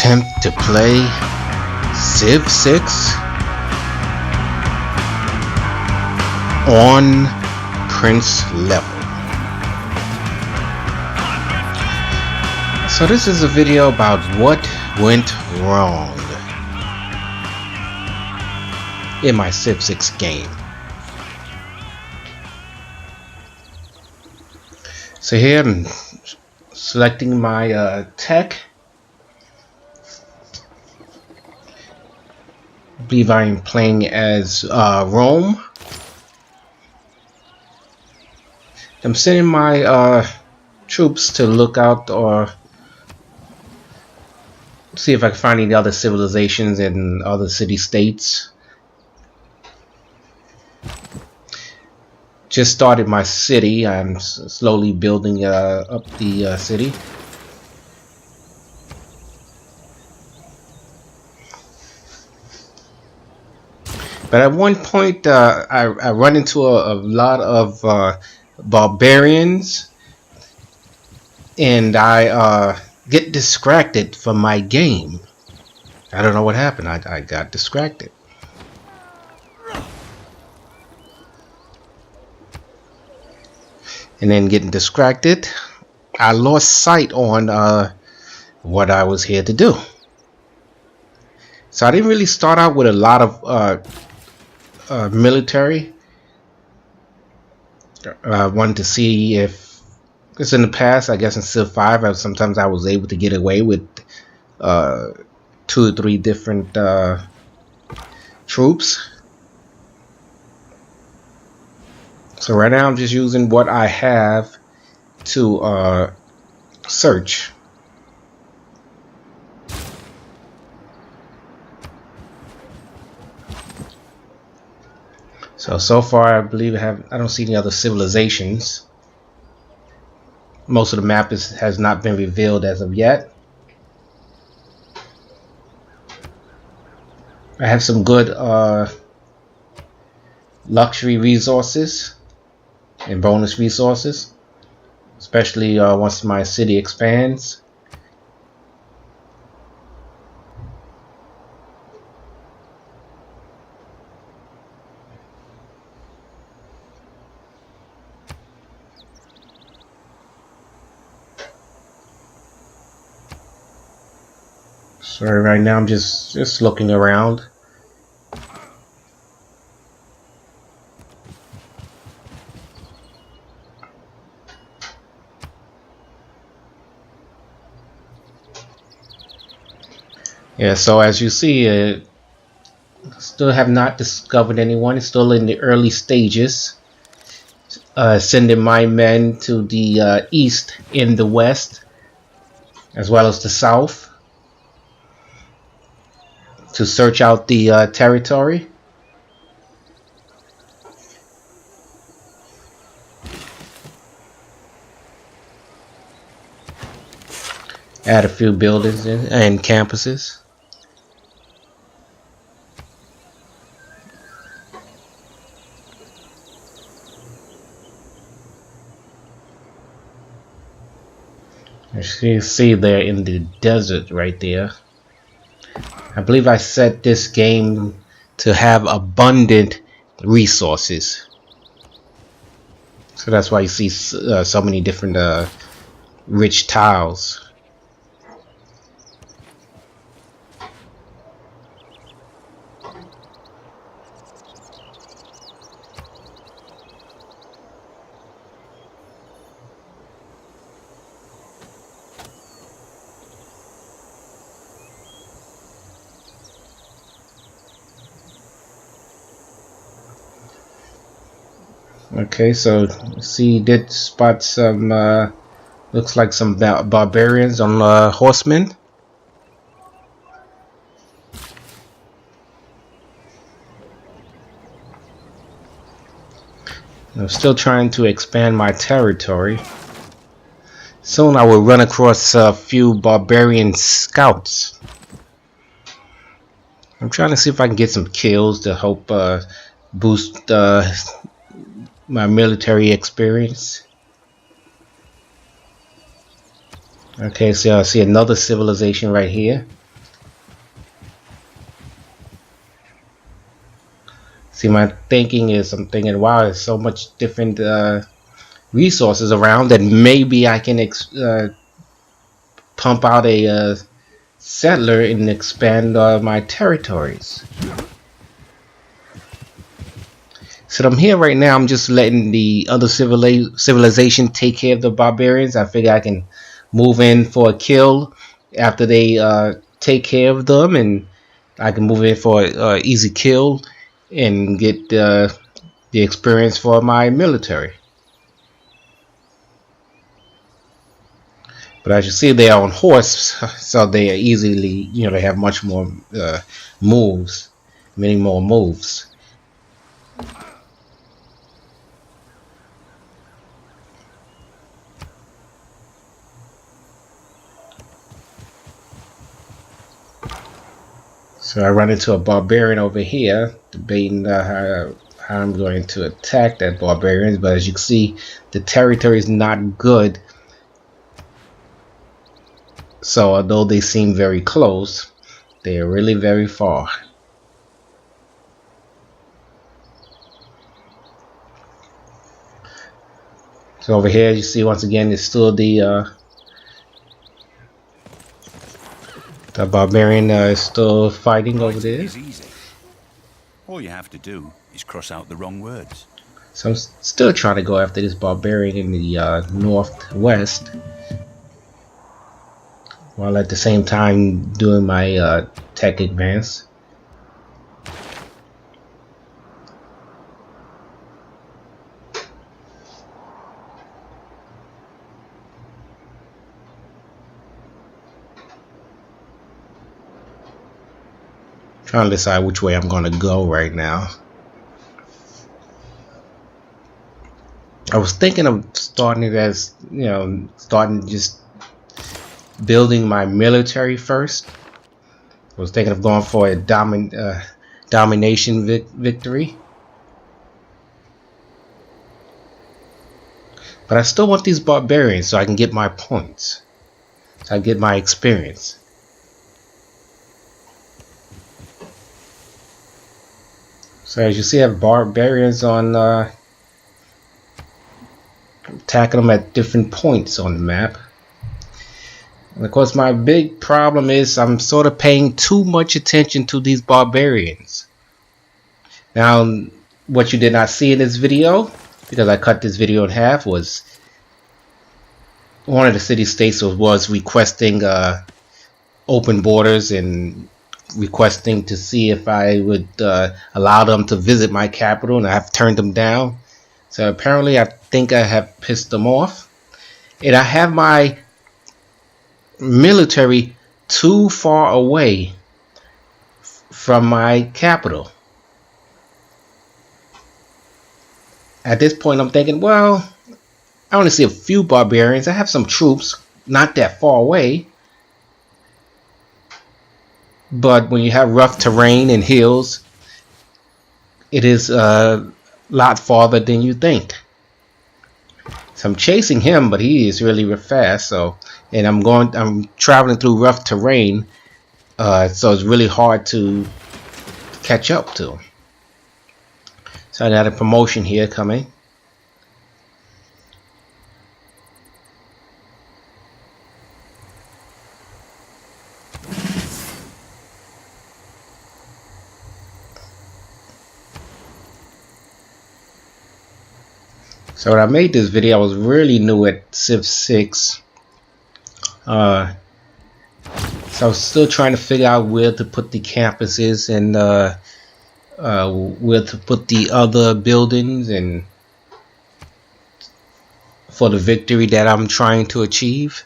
attempt to play Civ 6 on Prince level. So this is a video about what went wrong in my Civ 6 game. So here I'm selecting my tech. I believe I'm playing as Rome. I'm sending my troops to look out or see if I can find any other civilizations in other city-states. Just started my city. I'm slowly building up the city. But at one point, I run into a lot of barbarians, and I get distracted from my game. I don't know what happened. I got distracted. And then getting distracted, I lost sight on what I was here to do. So I didn't really start out with a lot of military. I wanted to see if, because in the past, I guess in Civ 5, sometimes I was able to get away with 2 or 3 different troops. So right now I'm just using what I have to search. So far I believe I don't see any other civilizations. Most of the map has not been revealed as of yet. I have some good luxury resources and bonus resources, especially once my city expands. So right now I'm just looking around. Yeah, so as you see, still have not discovered anyone. It's still in the early stages. Sending my men to the east and the west, as well as the south, to search out the territory. Add a few buildings and campuses. As you see there in the desert right there, I believe I set this game to have abundant resources. So that's why you see so many different rich tiles. Okay, so see, did spot some looks like some barbarians on horsemen. I'm still trying to expand my territory. Soon I will run across a few barbarian scouts. I'm trying to see if I can get some kills to help boost my military experience. Okay, so I see another civilization right here. See, my thinking is, I'm thinking, wow, there's so much different resources around that maybe I can pump out a settler and expand my territories. So I'm here right now. I'm just letting the other civilization take care of the barbarians. I figure I can move in for a kill after they take care of them, and I can move in for an easy kill and get the experience for my military. But as you see, they are on horse, so they are easily, they have much more moves, many more moves. So I run into a barbarian over here, debating how I'm going to attack that barbarian. But as you can see, the territory is not good. So although they seem very close, they are really very far. So over here, you see once again, it's still the barbarian is still fighting over there. Easy. All you have to do is cross out the wrong words. So I'm still trying to go after this barbarian in the northwest, while at the same time doing my tech advance. Trying to decide which way I'm going to go right now. I was thinking of starting it as, starting just building my military first. I was thinking of going for a domination victory. But I still want these barbarians so I can get my points. So I get my experience. So as you see, I have barbarians on attacking them at different points on the map. And of course, my big problem is I'm sort of paying too much attention to these barbarians. Now, what you did not see in this video, because I cut this video in half, was one of the city-states was requesting open borders and requesting to see if I would allow them to visit my capital, and I have turned them down. So apparently I think I have pissed them off, and I have my military too far away from my capital. At this point I'm thinking, well, I only see a few barbarians. I have some troops not that far away. But when you have rough terrain and hills, it is a lot farther than you think. So I'm chasing him, but he is really fast. And I'm traveling through rough terrain, so it's really hard to catch up to him. So I got a promotion here coming. So when I made this video, I was really new at Civ 6. So I was still trying to figure out where to put the campuses and where to put the other buildings and for the victory that I'm trying to achieve.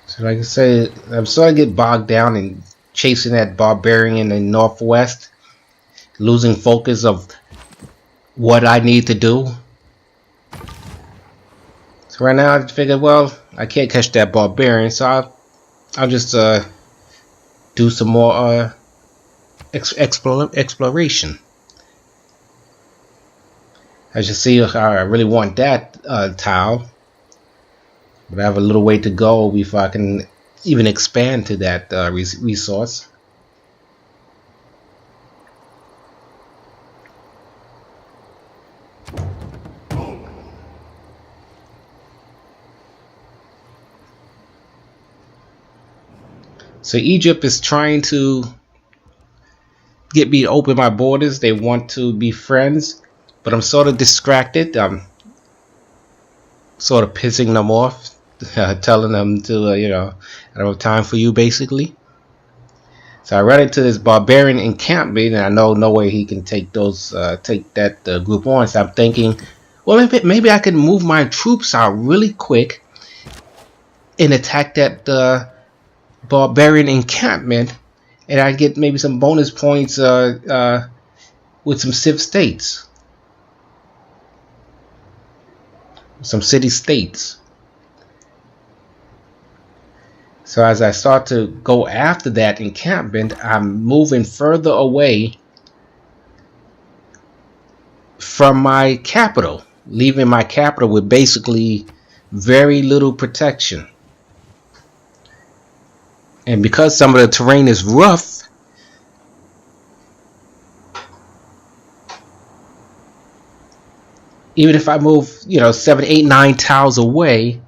So like I said, I'm starting to get bogged down in chasing that barbarian in the northwest, losing focus of what I need to do. So right now I figured, well, I can't catch that barbarian, so I'll just do some more exploration. As you see, I really want that tile. But I have a little way to go before I can even expand to that resource. So Egypt is trying to get me to open my borders. They want to be friends, but I'm sort of distracted. I'm sort of pissing them off, telling them to, I don't have time for you, basically. So I run into this barbarian encampment, and I know no way he can take that group on. So I'm thinking, well, maybe I can move my troops out really quick and attack that barbarian encampment, and I get maybe some bonus points with some civ states, some city states. So as I start to go after that encampment, I'm moving further away from my capital, leaving my capital with basically very little protection. And because some of the terrain is rough, even if I move, 7, 8, 9 tiles away,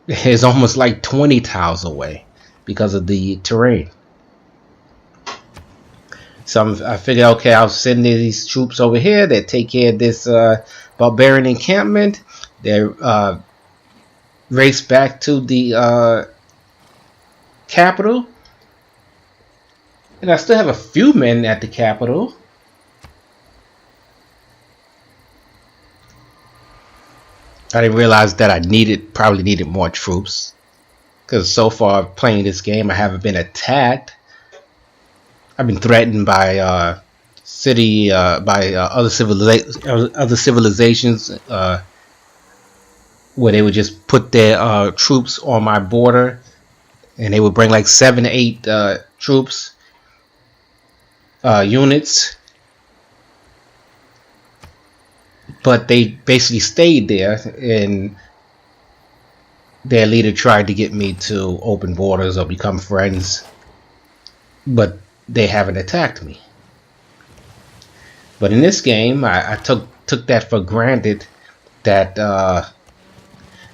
it's almost like 20 tiles away because of the terrain. So I figured, okay, I'll send these troops over here that take care of this barbarian encampment. They race back to the capital, and I still have a few men at the capital. I didn't realize that I probably needed more troops, because so far playing this game I haven't been attacked. I've been threatened by other civilizations where they would just put their troops on my border, and they would bring like 7 to 8 troops units, but they basically stayed there, and their leader tried to get me to open borders or become friends, but they haven't attacked me. But in this game, I took that for granted, that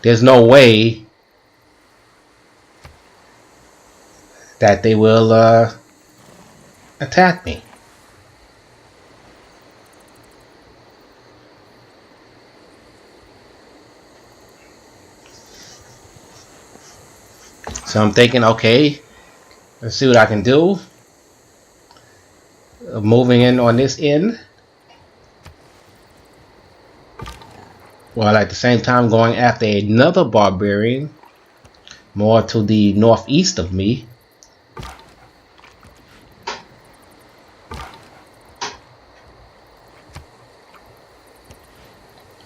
there's no way that they will attack me. So I'm thinking, okay, let's see what I can do. Moving in on this end, while at the same time going after another barbarian more to the northeast of me.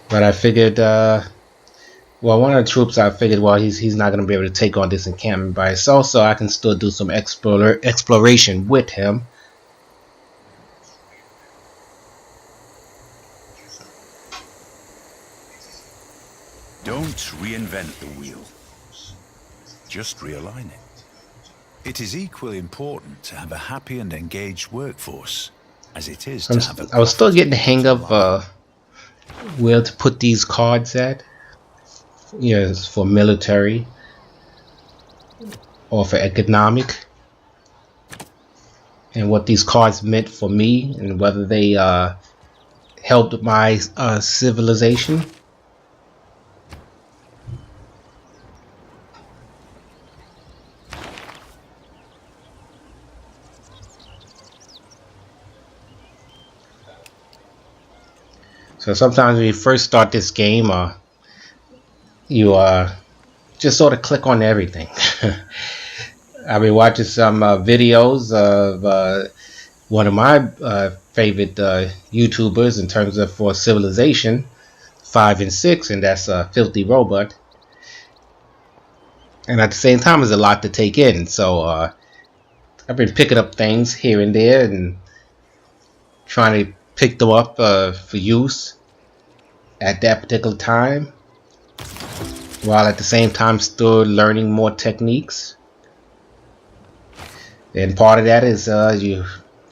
But I figured, one of the troops, I figured, well, he's not going to be able to take on this encampment by himself, so I can still do some exploration with him. Don't reinvent the wheel. Just realign it. It is equally important to have a happy and engaged workforce as it is to have a I was still getting the hang of where to put these cards at. For military or for economic, and what these cards meant for me, and whether they helped my civilization. So sometimes when you first start this game, you just sort of click on everything. I've been watching some videos of one of my favorite YouTubers in terms of for Civilization 5 and 6, and that's FilthyRobot. And at the same time, there's a lot to take in. So I've been picking up things here and there and trying to pick them up for use at that particular time. while at the same time still learning more techniques. And part of that is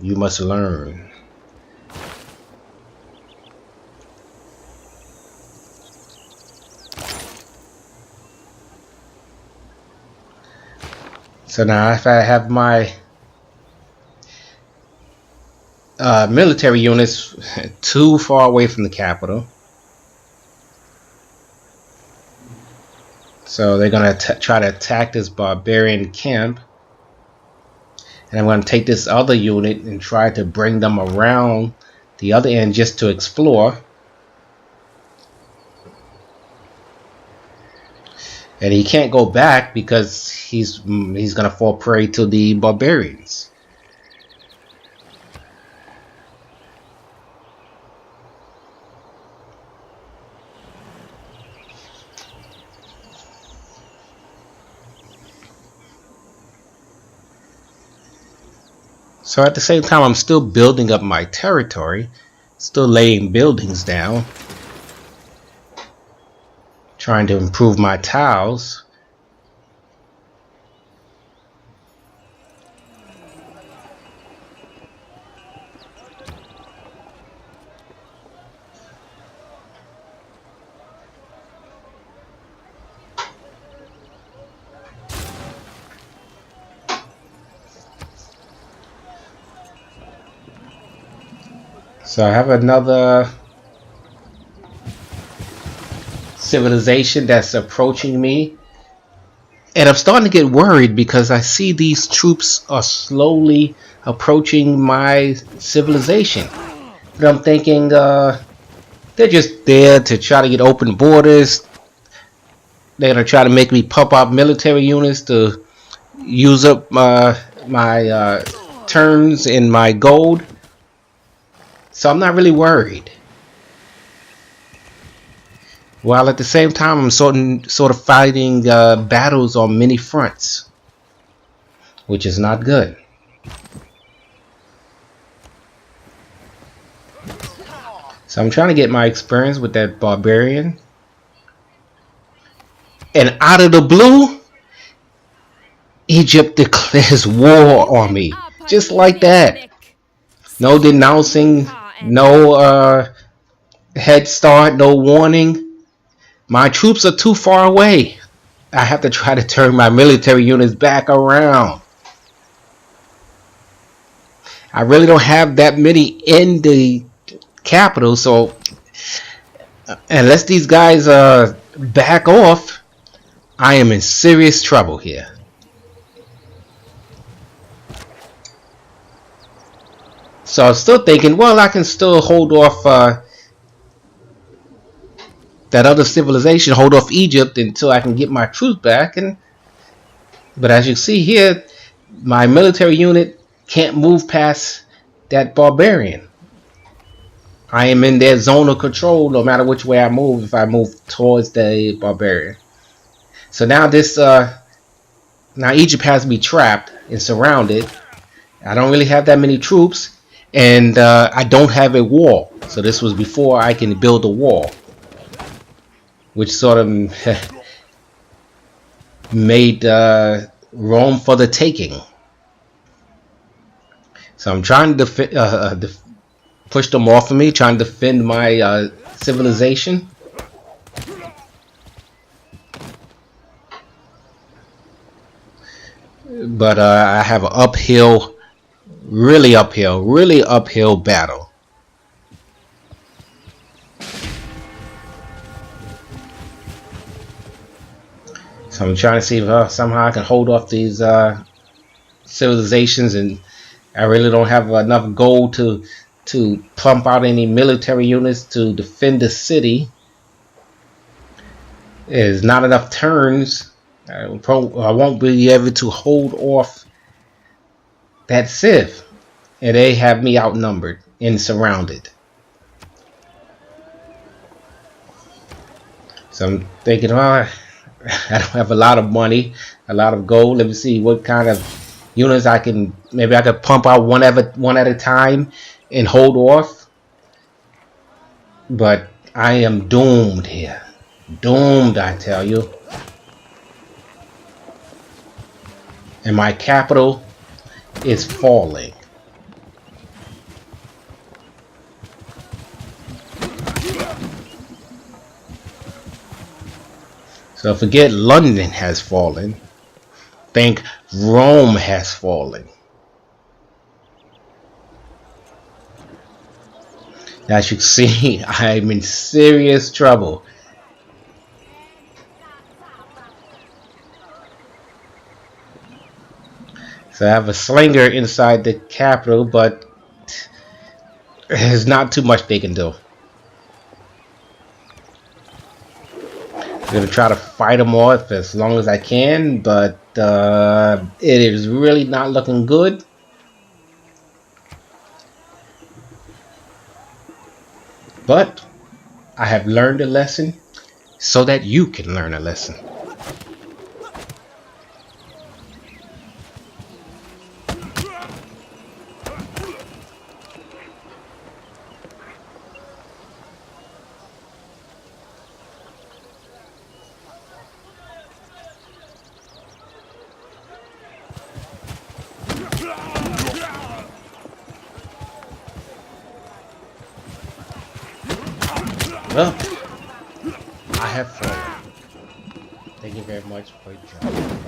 you must learn. So now if I have my military units too far away from the capital, so they're going to try to attack this barbarian camp. And I'm going to take this other unit and try to bring them around the other end just to explore. And he can't go back because he's going to fall prey to the barbarians. So at the same time, I'm still building up my territory, still laying buildings down, trying to improve my tiles. So I have another civilization that's approaching me, and I'm starting to get worried because I see these troops are slowly approaching my civilization. But I'm thinking they're just there to try to get open borders. They're gonna try to make me pump out military units to use up my turns in my gold. So I'm not really worried. While at the same time I'm sort of fighting battles on many fronts, which is not good. So I'm trying to get my experience with that barbarian. And out of the blue, Egypt declares war on me. Just like that. No denouncing, no head start, no warning. My troops are too far away. I have to try to turn my military units back around. I really don't have that many in the capital, so unless these guys back off, I am in serious trouble here. So I'm still thinking, well, I can still hold off that other civilization, hold off Egypt until I can get my troops back. But as you see here, my military unit can't move past that barbarian. I am in their zone of control no matter which way I move, if I move towards the barbarian. So now now Egypt has me trapped and surrounded. I don't really have that many troops, and I don't have a wall. So this was before I can build a wall, which sort of made Rome for the taking. So I'm trying to push them off of me, trying to defend my civilization. But I have an uphill, really uphill battle. So I'm trying to see if somehow I can hold off these civilizations, and I really don't have enough gold to pump out any military units to defend the city. There's not enough turns. I won't be able to hold off that civ, and they have me outnumbered and surrounded. So I'm thinking, well, I don't have a lot of money, a lot of gold. Let me see what kind of units I can. Maybe I could pump out one at a time and hold off. But I am doomed here. Doomed, I tell you. And my capital is falling. So forget London has fallen. Think Rome has fallen. As you can see, I'm in serious trouble. So I have a slinger inside the capital, but there's not too much they can do. I'm gonna try to fight them off as long as I can, but it is really not looking good. But I have learned a lesson so that you can learn a lesson. Well, I have fallen. Thank you very much for joining.